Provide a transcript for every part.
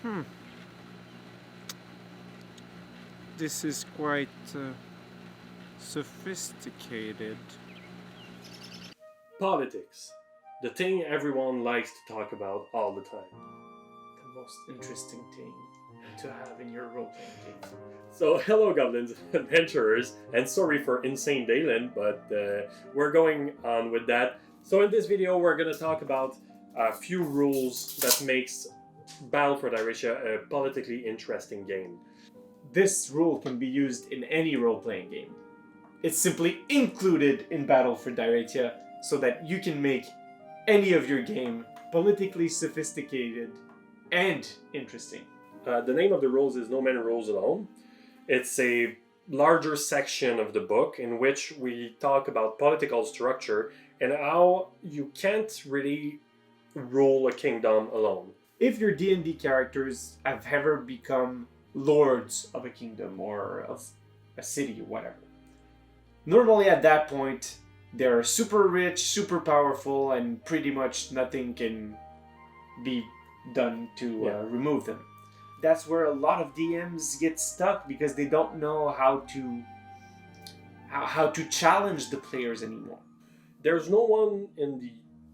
Hmm. This is quite sophisticated. Politics. The thing everyone likes to talk about all the time. The most interesting thing to have in your role-playing game. So, hello goblins, adventurers, and sorry for Insane Dayland, but we're going on with that. So in this video we're going to talk about a few rules that makes Battle for Diratia a politically interesting game. This rule can be used in any role-playing game. It's simply included in Battle for Diratia so that you can make any of your game politically sophisticated and interesting. The name of the rules is No Man Rules Alone. It's a larger section of the book in which we talk about political structure and how you can't really rule a kingdom alone. If your D&D characters have ever become lords of a kingdom or of a city or whatever, normally at that point they're super rich, super powerful, and pretty much nothing can be done to remove them. That's where a lot of DMs get stuck because they don't know how to challenge the players anymore. There's no one in the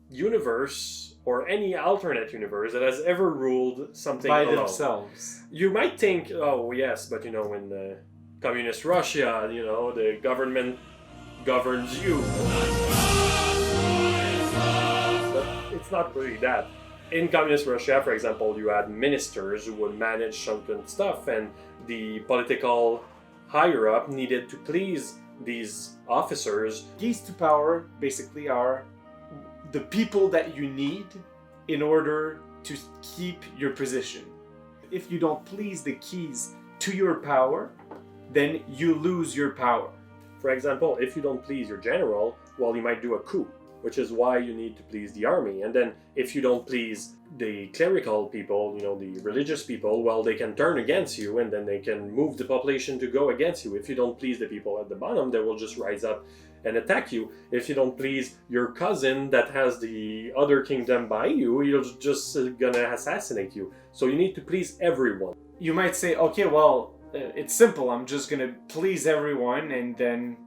universe or any alternate universe that has ever ruled something by alone. themselves. You might think, oh yes, but in communist Russia, the government governs you. But it's not really that. In communist Russia, for example, you had ministers who would manage certain stuff, and the political higher-up needed to please these officers. Keys to power basically are the people that you need in order to keep your position. If you don't please the keys to your power, then you lose your power. For example, if you don't please your general, well, you might do a coup, which is why you need to please the army. And then if you don't please the clerical people, the religious people, well, they can turn against you and then they can move the population to go against you. If you don't please the people at the bottom, they will just rise up and attack you. If you don't please your cousin that has the other kingdom by you, you're just gonna assassinate you. So you need to please everyone. You might say, okay, well, it's simple. I'm just gonna please everyone and then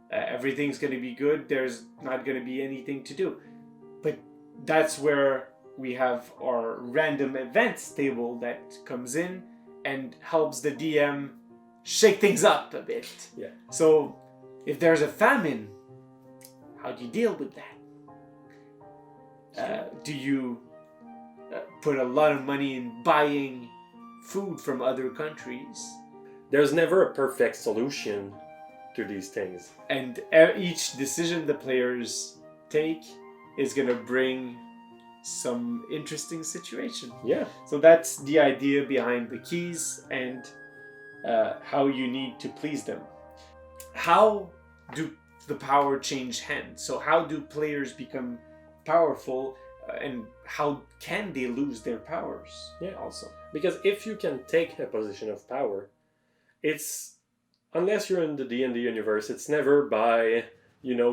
everything's gonna be good. There's not gonna be anything to do. But that's where we have our random events table that comes in and helps the DM shake things up a bit. Yeah. So if there's a famine, how do you deal with that? Do you put a lot of money in buying food from other countries? There's never a perfect solution to these things. And each decision the players take is going to bring some interesting situation. Yeah. So that's the idea behind the keys and how you need to please them. How do the power change hands? So how do players become powerful and how can they lose their powers? Yeah. Also. Because if you can take a position of power, it's, unless you're in the D&D universe, it's never by,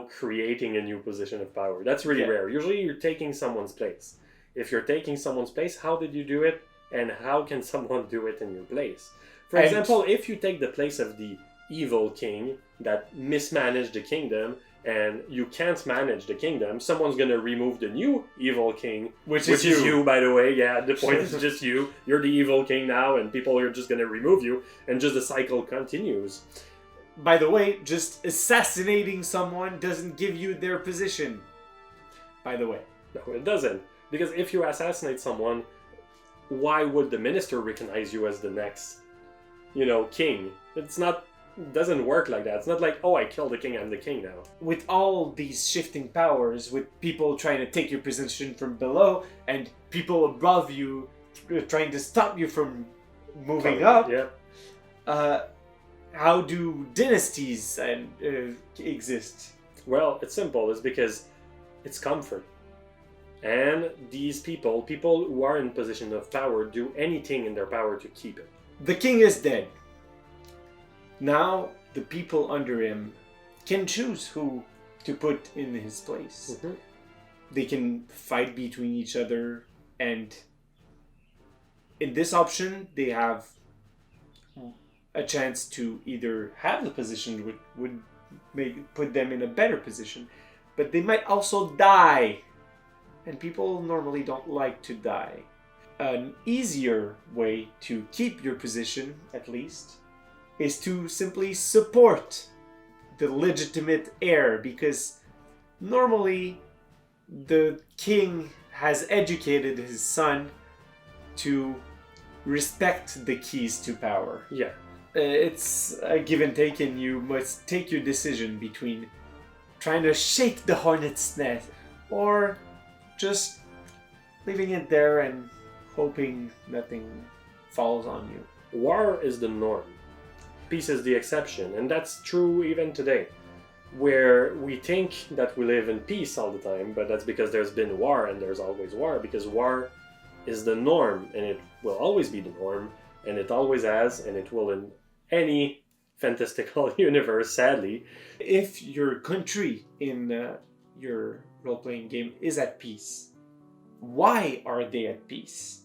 creating a new position of power. That's really rare. Usually you're taking someone's place. If you're taking someone's place, how did you do it? And how can someone do it in your place? For example, if you take the place of the evil king that mismanaged the kingdom and you can't manage the kingdom, someone's going to remove the new evil king, which is you, by the way. Yeah, the point is just you. You're the evil king now, and people are just going to remove you, and just the cycle continues. By the way, just assassinating someone doesn't give you their position. By the way. No, it doesn't. Because if you assassinate someone, why would the minister recognize you as the next, king? It doesn't work like that. It's not like, oh, I killed the king, I'm the king now. With all these shifting powers, with people trying to take your position from below, and people above you trying to stop you from moving up, how do dynasties exist? Well, it's simple. It's because it's comfort. And these people who are in position of power, do anything in their power to keep it. The king is dead. Now, the people under him can choose who to put in his place. Mm-hmm. They can fight between each other and In this option, they have a chance to either have the position which would put them in a better position, but they might also die. And people normally don't like to die. An easier way to keep your position, at least, is to simply support the legitimate heir, because normally the king has educated his son to respect the keys to power. Yeah. It's a give and take, and you must take your decision between trying to shake the hornet's nest or just leaving it there and hoping nothing falls on you. War is the norm. Peace is the exception, and that's true even today, where we think that we live in peace all the time, but that's because there's been war, and there's always war, because war is the norm, and it will always be the norm, and it always has, and it will in any fantastical universe, sadly. If your country in your role-playing game is at peace, why are they at peace?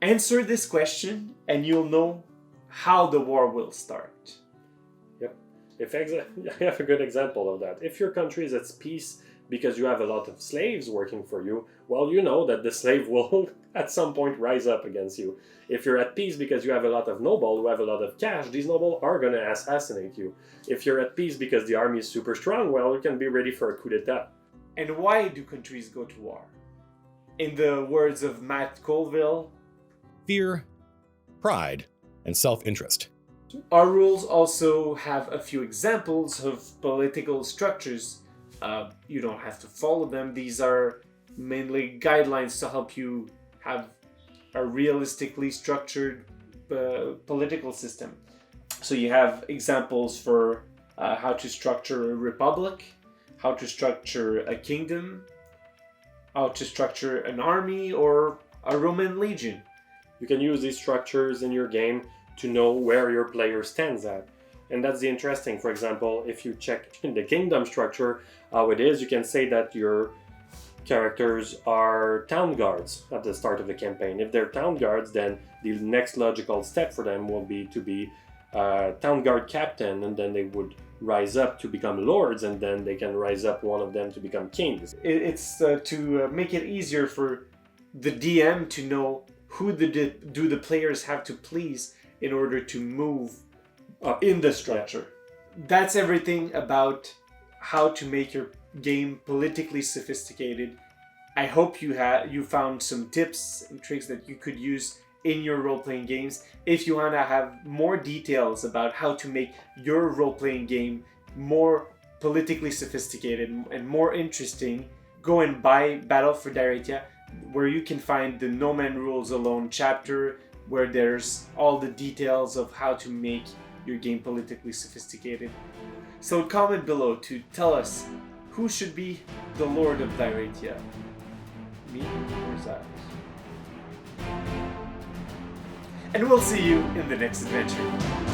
Answer this question and you'll know how the war will start. Yep. I have a good example of that. If your country is at peace because you have a lot of slaves working for you, well, you know that the slave will at some point rise up against you. If you're at peace because you have a lot of nobles who have a lot of cash, these nobles are going to assassinate you. If you're at peace because the army is super strong, well, you can be ready for a coup d'etat. And why do countries go to war? In the words of Matt Colville, fear, pride, and self-interest. Our rules also have a few examples of political structures. You don't have to follow them. These are mainly guidelines to help you have a realistically structured political system. So you have examples for how to structure a republic, how to structure a kingdom, how to structure an army or a Roman legion. You can use these structures in your game to know where your player stands at. And that's the interesting. For example, if you check in the kingdom structure, how it is, you can say that your characters are town guards at the start of the campaign. If they're town guards, then the next logical step for them will be to be town guard captain, and then they would rise up to become lords, and then they can rise up one of them to become kings. It's to make it easier for the DM to know who do the players have to please in order to move up in the structure. Yeah. That's everything about how to make your game politically sophisticated. I hope you found some tips and tricks that you could use in your role-playing games. If you want to have more details about how to make your role-playing game more politically sophisticated and more interesting, go and buy Battle for Diratia, where you can find the No Man Rules Alone chapter, where there's all the details of how to make your game politically sophisticated. So comment below to tell us who should be the Lord of Diratia. Me or Zach? And we'll see you in the next adventure.